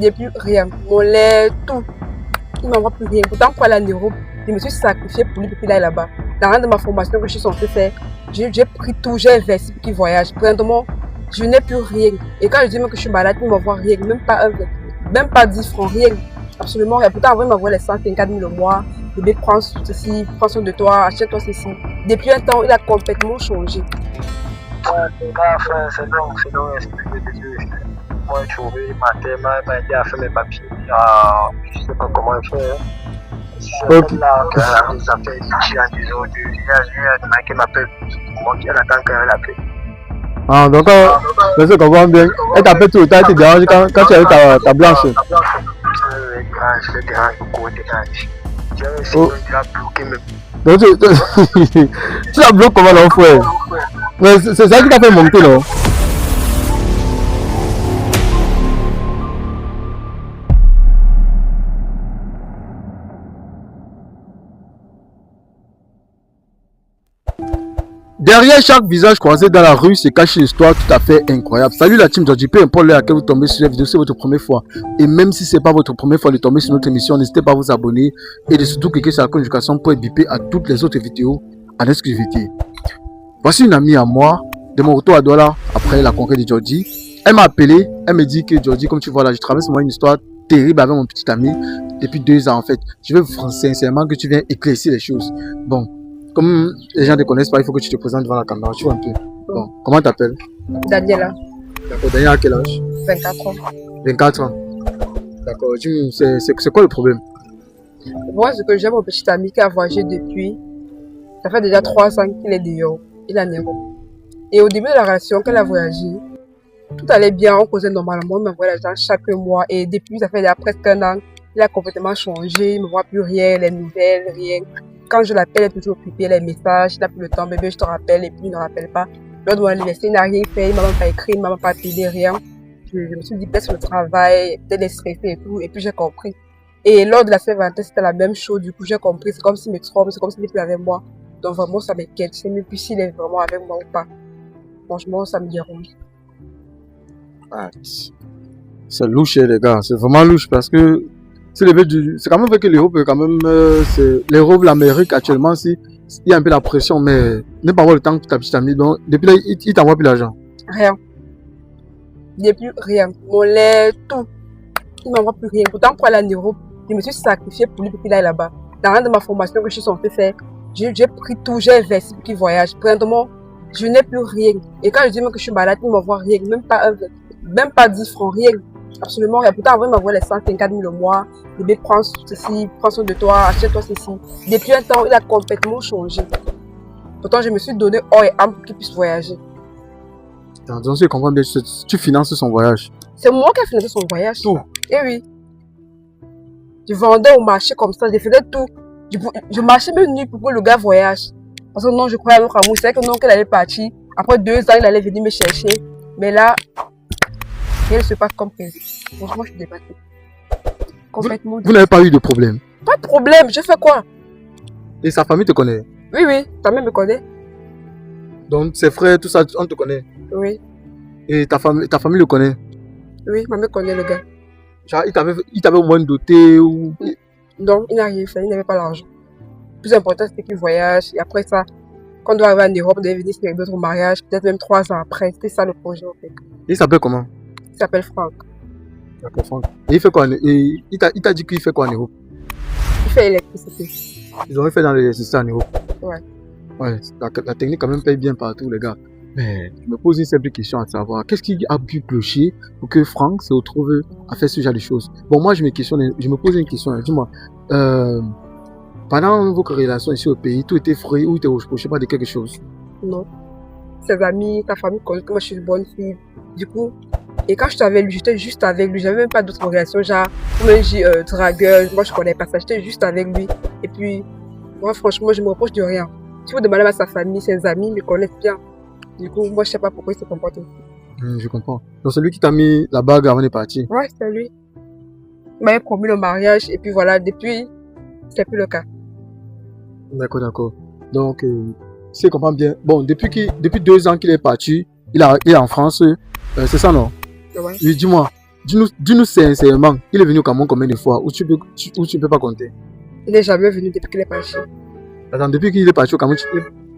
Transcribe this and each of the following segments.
Depuis rien. Mon lait, tout. Il ne m'envoie plus rien. Pourtant, pour aller en Europe, je me suis sacrifiée pour lui depuis là et là-bas. Dans rien de ma formation que je suis censée faire, j'ai pris tout, j'ai investi pour qu'il voyage. Présentement, je n'ai plus rien. Et quand je dis même que je suis malade, il ne m'envoie rien. Même pas 10 francs, rien. Absolument rien. Pourtant, avant, il m'envoie les 154 000 le mois. Bébé, prends ceci, prends soin de toi, achète-toi ceci. Depuis un temps, il a complètement changé. C'est donc expliqué de Dieu. Moi, je suis trouvé matin, m'a aidé à faire mes papiers. Je ne sais pas comment faire. C'est là qu'elle a des affaires ici en disant que je m'appelle. Moi, elle attend qu'elle l'appelle. Ah, donc, je comprends bien. Elle t'appelle tout le temps, elle te dérange quand tu es avec ta blanche. Je le dérange beaucoup, j'ai essayé de bloquer mes. Donc, tu la bloques comment, non, frère? Mais c'est ça qui t'a fait monter, non? Derrière chaque visage croisé dans la rue se cache une histoire tout à fait incroyable. Salut la team Georgie, peu importe l'heure à laquelle vous tombez sur la vidéo, c'est votre première fois. Et même si ce n'est pas votre première fois de tomber sur notre émission, n'hésitez pas à vous abonner et de surtout cliquer sur la notification pour être bipé à toutes les autres vidéos en exclusivité. Voici une amie à moi, de mon retour à Douala après la conquête de Georgie. Elle m'a appelé, elle me dit que Georgie, comme tu vois là, je traverse moi une histoire terrible avec mon petit ami depuis 2 ans en fait. Je veux sincèrement que tu viennes éclaircir les choses. Bon. Comme les gens ne te connaissent pas, il faut que tu te présentes devant la caméra. Tu vois un peu. Bon, comment tu t'appelles? Daniela. D'accord, Daniela, à quel âge? 24 ans. 24 ans. D'accord, c'est quoi le problème? Moi, ce que j'aime, mon petit ami qui a voyagé depuis, ça fait déjà 3 ans qu'il est dehors. Il est en Europe. Et au début de la relation, quand elle a voyagé, tout allait bien, on causait normalement, il m'envoyait l'argent chaque mois. Et depuis, ça fait déjà presque 1 an, il a complètement changé, il ne me voit plus rien, les nouvelles, rien. Quand je l'appelle, elle est toujours occupée, les messages, il n'a plus le temps, bébé, je te rappelle, et puis il ne rappelle pas. Lors de mon anniversaire, il n'a rien fait, il ne m'a même pas écrit, il ne m'a même pas appelé, rien. Je me suis dit, peut-être sur le travail, peut-être les stressé et tout, et puis j'ai compris. Et lors de la Saint-Valentin, c'était la même chose, du coup, j'ai compris, c'est comme s'il me trompe, c'est comme s'il n'est plus avec moi. Donc vraiment, ça m'inquiète, je sais même plus s'il est vraiment avec moi ou pas. Franchement, ça me dérange. Ah, c'est louche, les gars, c'est vraiment louche parce que c'est quand même vrai que l'Europe, quand même, c'est l'Europe, l'Amérique actuellement, il y a un peu la pression, mais ne pas avoir le temps que ta petite amie, donc depuis là, il t'envoie plus l'argent. Rien. Depuis rien. Mon lait, tout. Il ne m'envoie plus rien. Pourtant, pour aller en Europe, je me suis sacrifiée pour lui depuis là et là-bas. Dans rien de ma formation que je suis censée faire, j'ai pris tout, j'ai investi pour qu'il voyage. Présentement, je n'ai plus rien. Et quand je dis même que je suis malade, il ne m'envoie rien. Même pas 10 francs, rien. Absolument rien. Pourtant, avant, il m'envoie les 154 000 le mois. Bébé, prends ceci, prends soin de toi, achète-toi ceci. Depuis un temps, il a complètement changé. Pourtant, je me suis donné or et âme pour qu'il puisse voyager. Donc, je comprends bien, tu finances son voyage. C'est moi qui ai financé son voyage. Tout. Eh oui. Je vendais au marché comme ça, je faisais tout. Je marchais même nuit pour que le gars voyage. Parce que non, je croyais à notre amour. C'est vrai que non, qu'elle allait partir. Après 2 ans, il allait venir me chercher. Mais là, rien ne se passe comme prévu. Franchement, je suis dépassée. Complètement. Vous n'avez pas eu de problème? Pas de problème, je fais quoi? Et sa famille te connaît? Oui, ta mère me connaît. Donc ses frères, tout ça, on te connaît? Oui. Et ta famille le connaît? Oui, ma mère connaît le gars. Genre, il t'avait au moins doté ou... Non, il n'a rien fait, il n'avait pas l'argent. Le plus important, c'était qu'il voyage. Et après ça, quand on doit arriver en Europe, on devait venir célébrer notre mariage, peut-être même 3 ans après. C'était ça le projet, en fait. Il s'appelle comment? Il s'appelle Franck. D'accord, Franck. Et il fait quoi? Et il t'a dit qu'il fait quoi en Europe? Il fait l'électricité. Ils ont fait dans l'électricité en Europe? Ouais. Ouais, la technique quand même paye bien partout, les gars. Mais je me pose une simple question à savoir, qu'est-ce qui a pu clocher pour que Franck se retrouve à faire ce genre de choses? Bon, moi, je me pose une question. Dis-moi, pendant vos relations ici au pays, tout était frais ou tu ne reprochais pas de quelque chose? Non. Ses amis, ta famille connaissent que moi je suis une bonne fille. Du coup, et quand j'étais avec lui, j'étais juste avec lui. J'avais même pas d'autres relations, genre, comme un dragueur. Moi, je connais pas ça. J'étais juste avec lui. Et puis, moi, franchement, je me reproche de rien. Si vous demandez à sa famille, ses amis me connaissent bien. Du coup, moi, je sais pas pourquoi il se comporte ainsi. Je comprends. Donc, c'est lui qui t'a mis la bague avant de partir? Ouais, c'est lui. Il m'avait promis le mariage. Et puis voilà, depuis, c'est plus le cas. D'accord. Donc, si je comprends bien, bon, depuis 2 ans qu'il est parti, il est en France, c'est ça, non? Ouais. Oui, dis-moi, dis-nous sincèrement, il est venu au Cameroun combien de fois? Ou tu peux pas compter? Il n'est jamais venu depuis qu'il est parti. Attends, depuis qu'il est parti au Cameroun,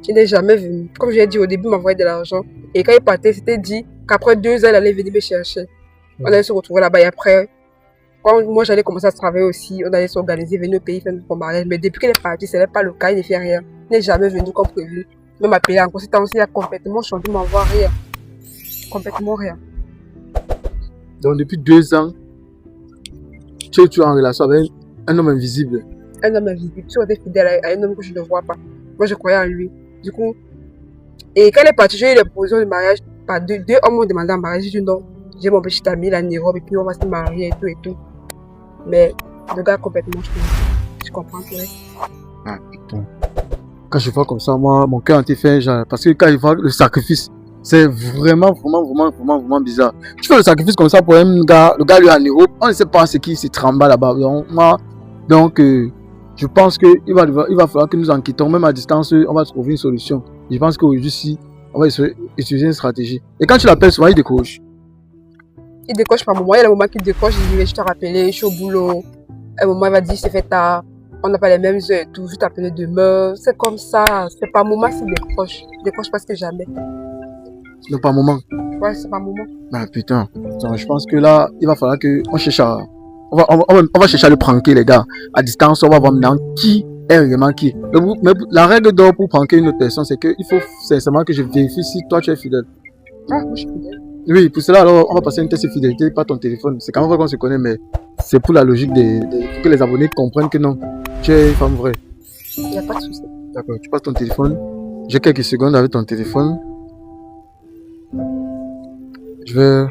Il n'est jamais venu. Comme je l'ai dit au début, il m'envoyait de l'argent. Et quand il partait, c'était dit qu'après 2 ans, il allait venir me chercher. On allait se retrouver là-bas. Et après, quand moi j'allais commencer à travailler aussi, on allait s'organiser, venir au pays, faire notre mariage. Mais depuis qu'il est parti, ce n'est pas le cas, il ne fait rien. Il n'est jamais venu comme prévu. Même appelé en conséquence, il a complètement changé, il m'envoie rien. Complètement rien. Donc depuis 2 ans, tu es en relation avec un homme invisible. Un homme invisible. Tu es fidèle à un homme que je ne vois pas. Moi, je croyais en lui. Du coup, et quand il est parti, j'ai eu les propositions de mariage. Par deux hommes m'ont demandé en mariage. J'ai dit non. J'ai mon petit ami, la Nairobi, et puis on va se marier et tout. Mais le gars a complètement changé. Je comprends plus. Ah putain. Quand je vois comme ça, moi, mon cœur en fait genre. Parce que quand je vois le sacrifice, c'est vraiment bizarre. Tu fais le sacrifice comme ça pour un gars, le gars lui est en Europe, on ne sait pas ce qui se tremble là-bas. Donc, je pense qu'il va falloir que nous enquêtons, même à distance, on va trouver une solution. Je pense qu'aujourd'hui, on va utiliser une stratégie. Et quand tu l'appelles, souvent il décroche. Il décroche par moment, il y a le moment qu'il décroche, il dit je t'ai rappelé, je suis au boulot. Un moment il va dire c'est fait tard, on n'a pas les mêmes heures et tout, je t'appelle demain. C'est comme ça, c'est par moment qu'il décroche. Il décroche presque jamais. Non, par moment. Ouais, c'est par moment. Ah putain, attends, je pense que là, il va falloir qu'on cherche à... On va chercher à le pranker, les gars. À distance, on va voir maintenant qui est vraiment qui. Mais la règle d'or pour pranker une autre personne, c'est qu'il faut sincèrement que je vérifie si toi tu es fidèle. Ah, moi je suis fidèle. Oui, pour cela, alors, on va passer une test de fidélité, pas ton téléphone. C'est quand même vrai qu'on se connaît, mais c'est pour la logique pour que les abonnés comprennent que non, tu es une femme vraie. Il n'y a pas de souci. D'accord, tu passes ton téléphone. J'ai quelques secondes avec ton téléphone. Je vais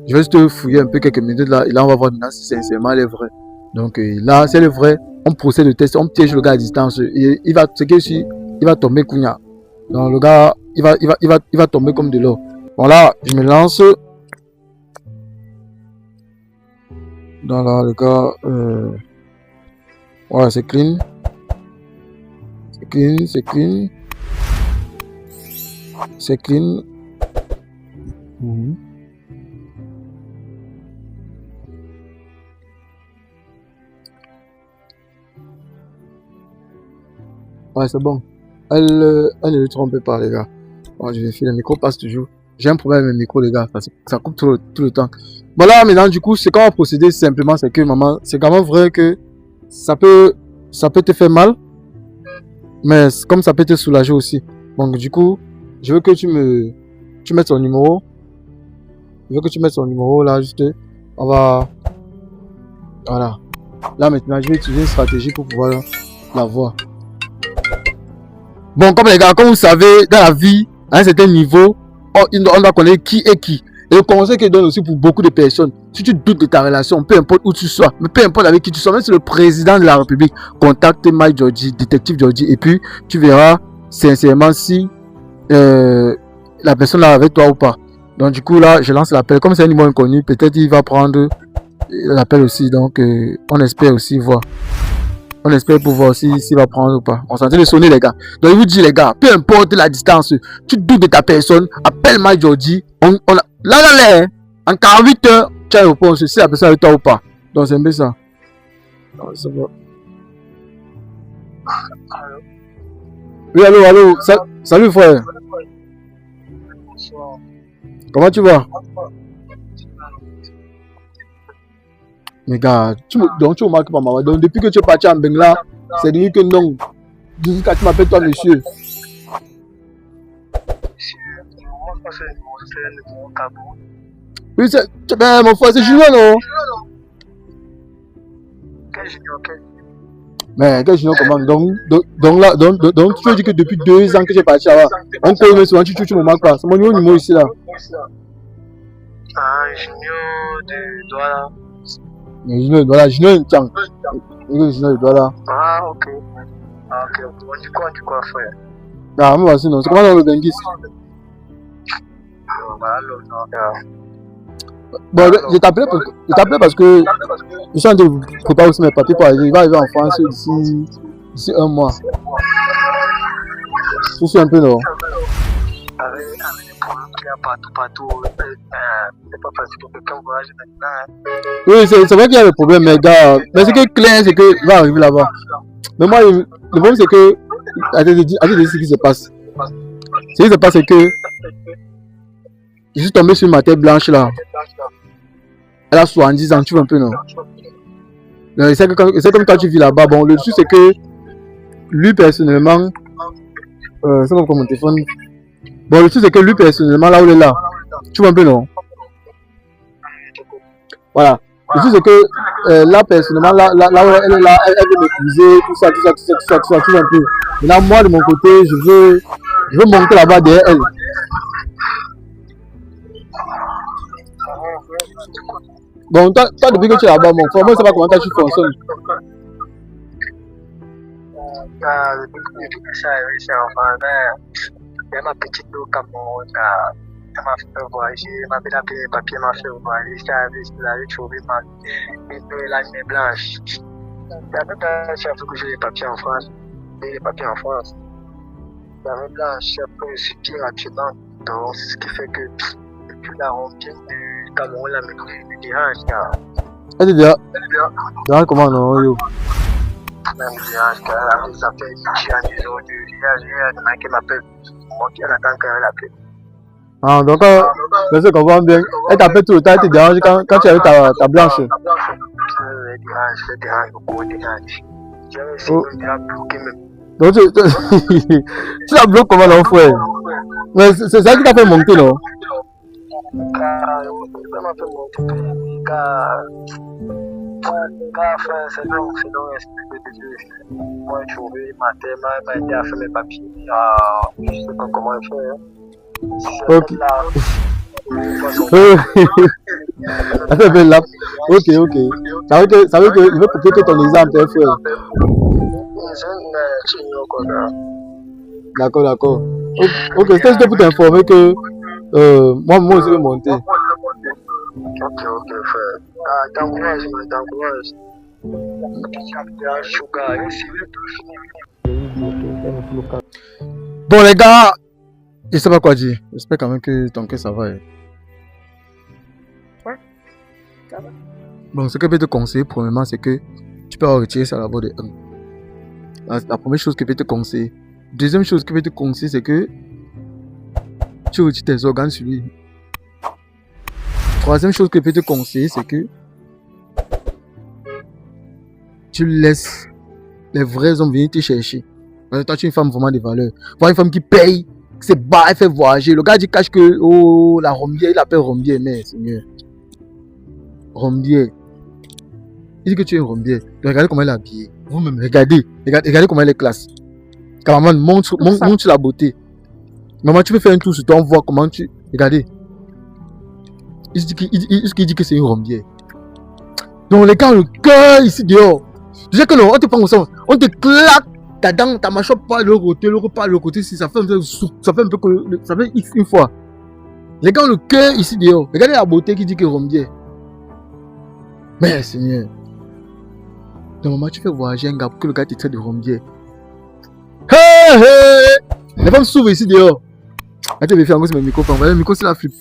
juste fouiller un peu quelques minutes là, et là on va voir maintenant si sincèrement elle est vraie. Donc là, si elle est vraie, on procède au test, on piège le gars à distance. Et il va tomber Kounia. Donc le gars, il va tomber comme de l'eau. Bon là, je me lance. Donc là, le gars, voilà, c'est clean. C'est clean. Ouais, c'est bon. Elle ne le trompe pas, les gars. Bon, je vérifie, le micro passe toujours. J'ai un problème avec le micro, les gars. Ça coupe tout le temps. Bon, là, maintenant, du coup, c'est quand on va procéder simplement, c'est que, maman, c'est quand même vrai que ça peut te faire mal. Mais comme ça peut te soulager aussi. Donc, du coup, je veux que tu mettes son numéro. Je veux que tu mettes son numéro, là, juste. On va... Voilà. Là, maintenant, je vais utiliser une stratégie pour pouvoir la voir. Bon, comme les gars, comme vous savez, dans la vie, à un certain niveau, on doit connaître qui est qui. Et le conseil que je donne aussi pour beaucoup de personnes, si tu doutes de ta relation, peu importe où tu sois, mais peu importe avec qui tu sois, même si le président de la République, contacte Mike Georgie, détective Georgie, et puis tu verras sincèrement si la personne est avec toi ou pas. Donc du coup là, je lance l'appel. Comme c'est un numéro inconnu, peut-être il va prendre l'appel aussi. Donc on espère aussi voir. On espère pouvoir s'il va prendre ou pas. On s'en train de sonner, les gars. Donc, je vous dis, les gars, peu importe la distance, tu doutes de ta personne, appelle Mike Georgie. Là, en 48 heures, tu as une réponse si la personne est avec toi ou pas. Donc, c'est un peu ça. C'est bon. Oui, allô. Salut, frère. Comment tu vas? Mais gars, donc tu remarques pas maman. Donc depuis que tu es parti en Bengla, c'est devenu que non. Jusqu'à tu m'appelles toi monsieur. Oui, ben, mon frère, c'est Junior, non? Quel Junior? Mais quel Junior comment? Donc tu veux dire que depuis 2 ans que j'ai parti là-bas, on connaît souvent, tu me marques pas. C'est mon numéro ici là. Ah, Junior de Douala. Junior de Douala, Junior de Tchang. Junior de Douala. Ah, ok. On dit quoi, frère? Ah, mais voici non. C'est comment dans le Bengis? Bon, je t'appelais parce que je suis en train de préparer aussi mes papiers pour arriver. Il va arriver en France d'ici 1 mois. Je suis un peu non. Avec les problèmes qu'il y a partout. C'est pas facile pour quelqu'un de voyager maintenant. Oui, c'est vrai qu'il y a des problèmes, mais gars. Mais ce qui est clair, c'est que va arriver là-bas. Mais moi, le problème, c'est que. Attendez, ce qui se passe. Ce qui se passe, c'est que. Je suis tombé sur ma tête blanche là. Elle a 70 ans, tu vois un peu, non? C'est comme quand tu vis là-bas. Bon, le truc, c'est que. Lui, personnellement. C'est comme mon téléphone. Bon, le truc, c'est que lui, personnellement, là où il est là. Tu vois un peu, non? Voilà. Le truc, c'est que là, personnellement, là où elle est là, elle veut m'épouser, tout ça, tu vois un peu. Maintenant, moi, de mon côté, je veux monter là-bas derrière elle. Bon, toi, depuis que tu es là-bas, mon frère, moi, je ne sais pas comment tu fonctionnes. Depuis que ça arrive, c'est enfin, il y a ma petite au Cameroun, elle m'a fait voyager, elle m'a fait appeler les papiers, elle m'a fait voyager, je l'avais trouvé la nuit blanche. La nuit blanche, il faut que j'ai les papiers en France. Les papiers en France. La nuit blanche, après, je suis rapidement. Donc, c'est ce qui fait que depuis la rompine du Cameroun, la me dérange. Elle te dérange comment, non, yo? Même dérange, car les affaires d'hygiène des autres, il y a des gens qui m'appellent, moi qui attend qu'elle appelle. Ah, donc, je comprends bien. Elle t'appelle tout le temps, elle te dérange quand tu es avec ta blanche. Elle dérange beaucoup, elle dérange. J'avais essayé de la bloquer même. Donc, tu la bloques comment, non, frère? Mais c'est ça qui t'a fait monter, non? Car, ça m'a fait monter, car, frère, c'est non, moi, je trouvais ma tête, m'a aidé à faire mes papiers. Je ne sais pas comment faire. Ok. Ok. Ça veut que je veux copier que ton exemple, hein, frère. D'accord. Ok, c'était juste pour t'informer que moi aussi je vais monter. Ok, frère. T'encourage. Bon, les gars, je sais pas quoi dire. J'espère quand même que ton cœur ça va. Ouais, ça va. Bon, ce que je peux te conseiller, premièrement, c'est que tu peux retirer ça là-bas de 1. La première chose que je peux te conseiller. Deuxième chose que je peux te conseiller, c'est que tu retires tes organes sur lui. Troisième chose que je peux te conseiller, c'est que tu laisses les vrais hommes venir te chercher. Parce que toi, tu es une femme vraiment de valeur. Voir une femme qui paye, qui se bat, elle fait voyager. Le gars dit cache que, oh, la Rombière, il appelle Rombière, mais c'est mieux. Rombière. Il dit que tu es une Rombière. Regardez comment elle est habillée. Vous-même, regardez comment elle est classe. Maman, montre la beauté. Maman, tu peux faire un tour sur toi, on voit comment tu... Regardez. Il dit que c'est une Rombière. Donc les gars, le cœur ici dehors. Tu sais que non, on te prend au sens, on te claque ta dent, ta mâchoire pas de l'autre côté, l'autre pas de l'autre côté, si ça fait un peu ça fait une fois. Les gars, le cœur ici dehors. Regardez la beauté qui dit que Rombière. Mais Seigneur. Donc maman, tu fais voyager un gars pour que le gars te traite de Rombière. Hey! Les femmes s'ouvrent ici dehors. Attends, je vais faire un gros sur mon micro. Le micro, c'est la flip.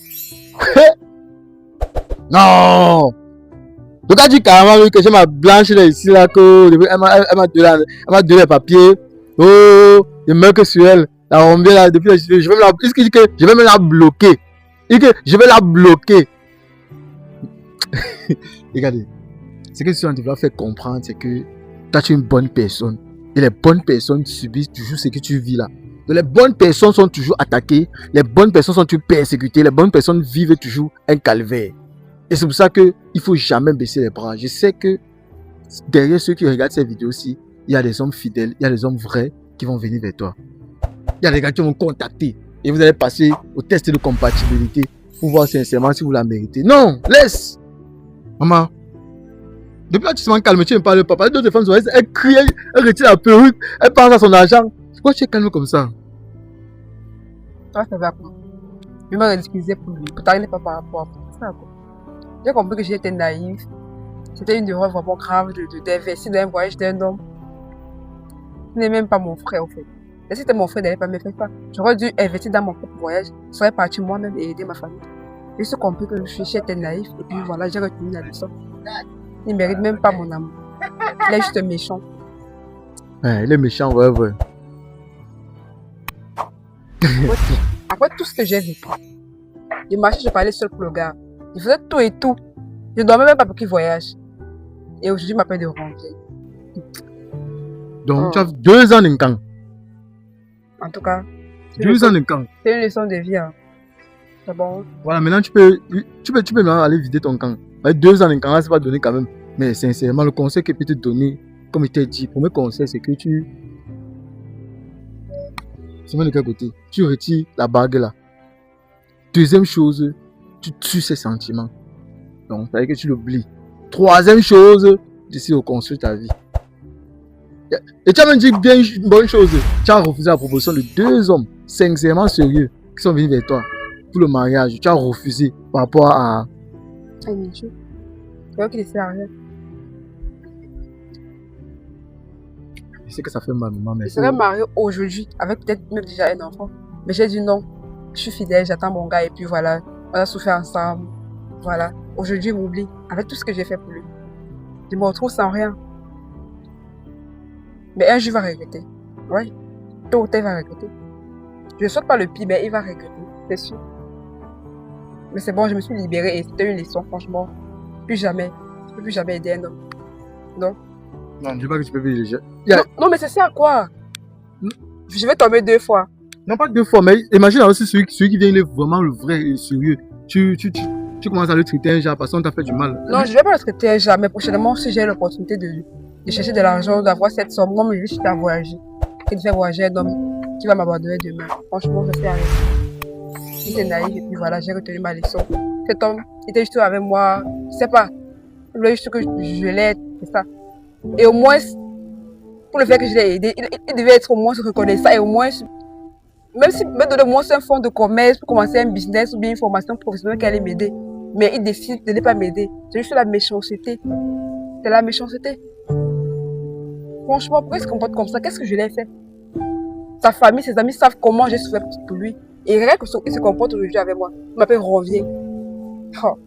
Non! Le gars dit carrément que j'ai ma blanche là ici là, que elle m'a donné les papiers. Oh, je meurs que sur elle. La Rombière là, depuis je vais me la. Il dit que je vais me la bloquer. Il dit que je vais la bloquer. Regardez. Ce que on devrait faire comprendre, c'est que toi tu es une bonne personne. Et les bonnes personnes subissent toujours ce que tu vis là. Donc, les bonnes personnes sont toujours attaquées. Les bonnes personnes sont toujours persécutées. Les bonnes personnes vivent toujours un calvaire. Et c'est pour ça qu'il ne faut jamais baisser les bras. Je sais que derrière ceux qui regardent cette vidéo-ci, il y a des hommes fidèles, il y a des hommes vrais qui vont venir vers toi. Il y a des gars qui vont contacter. Et vous allez passer au test de compatibilité pour voir sincèrement si vous la méritez. Non, laisse. Maman, depuis là tu te sens calme, tu ne parles pas. D'autres femmes, elle crie, elle retire la perruque, elle pense à son argent. Pourquoi tu es calme comme ça? Toi, ça va quoi? Je me excusais pour lui. Pourtant, il n'est pas par rapport à ça, quoi. J'ai compris que j'étais naïve. C'était une erreur vraiment grave d'investir dans un voyage d'un homme. Il n'est même pas mon frère, en fait. Et si c'était mon frère, il n'allait pas me faire ça. J'aurais dû investir dans mon propre voyage. Je serais parti moi-même et aider ma famille. J'ai juste compris que le fichier était naïf. Et puis voilà, j'ai retenu la leçon. Il ne mérite même pas mon amour. Il est juste méchant. Ouais, il est méchant, ouais. Après tout ce que j'ai vécu, je marchais, je parlais seul pour le gars. Je faisais tout et tout. Je ne dormais même pas pour qu'il voyage. Et aujourd'hui, il m'appelle de rentrer. Donc, tu as 2 ans d'encan. En tout cas, 2 ans d'encan. c'est une leçon de vie. Hein. C'est bon. Voilà, maintenant tu peux maintenant aller vider ton camp. Mais 2 ans d'encan, là, c'est pas donné quand même. Mais sincèrement, le conseil que je peux te donner, comme il t'a dit, le premier conseil, c'est que tu. C'est même de quel côté? Tu retires la bague là. Deuxième chose, tu tues ses sentiments. Donc, ça veut dire que tu l'oublies. Troisième chose, tu sais reconstruire ta vie. Et tu as même dit bien une bonne chose. Tu as refusé la proposition de 2 hommes sincèrement sérieux qui sont venus vers toi pour le mariage. Tu as refusé par rapport à. Ah, mon Dieu. C'est vrai qu'il est sérieux. Je sais que ça fait mal, maman, mais Je serais mariée aujourd'hui avec peut-être même déjà un enfant. Mais j'ai dit non. Je suis fidèle, j'attends mon gars et puis voilà. On a souffert ensemble. Voilà. Aujourd'hui, il m'oublie avec tout ce que j'ai fait pour lui. Je me retrouve sans rien. Mais un jour, il va regretter. Ouais. Tôt ou tard, il va regretter. Je ne saute pas le pied, mais il va regretter. C'est sûr. Mais c'est bon, je me suis libérée et c'était une leçon, franchement. Plus jamais. Je ne peux plus jamais aider un homme. Non. Non, je ne dis pas que tu peux vivre déjà. Non, mais c'est ça quoi? Je vais tomber 2 fois. Non, pas 2 fois, mais imagine aussi celui qui vient, il est vraiment le vrai et sérieux. Tu commences à le traiter un genre parce qu'on t'a fait du mal. Non, je ne vais pas le traiter un genre, mais prochainement, si j'ai l'opportunité de chercher de l'argent, d'avoir cette somme, moi, je vais juste à voyager. Et de faire voyager un homme qui va m'abandonner demain. Franchement, je sais rien. J'étais naïf et puis voilà, j'ai retenu ma leçon. Cet homme était juste avec moi, je sais pas. Il voulait juste que je l'aide, c'est ça. Et au moins, pour le fait que je l'ai aidé, il devait être au moins reconnaissant et au moins, même si me donner au moins un fonds de commerce pour commencer un business ou bien une formation professionnelle qui allait m'aider. Mais il décide de ne pas m'aider. C'est juste la méchanceté. C'est la méchanceté. Franchement, pourquoi il se comporte comme ça? Qu'est-ce que je l'ai fait? Sa famille, ses amis savent comment j'ai souffert pour lui. Et rien que il se comporte aujourd'hui avec moi. Il m'appelle reviens. Oh.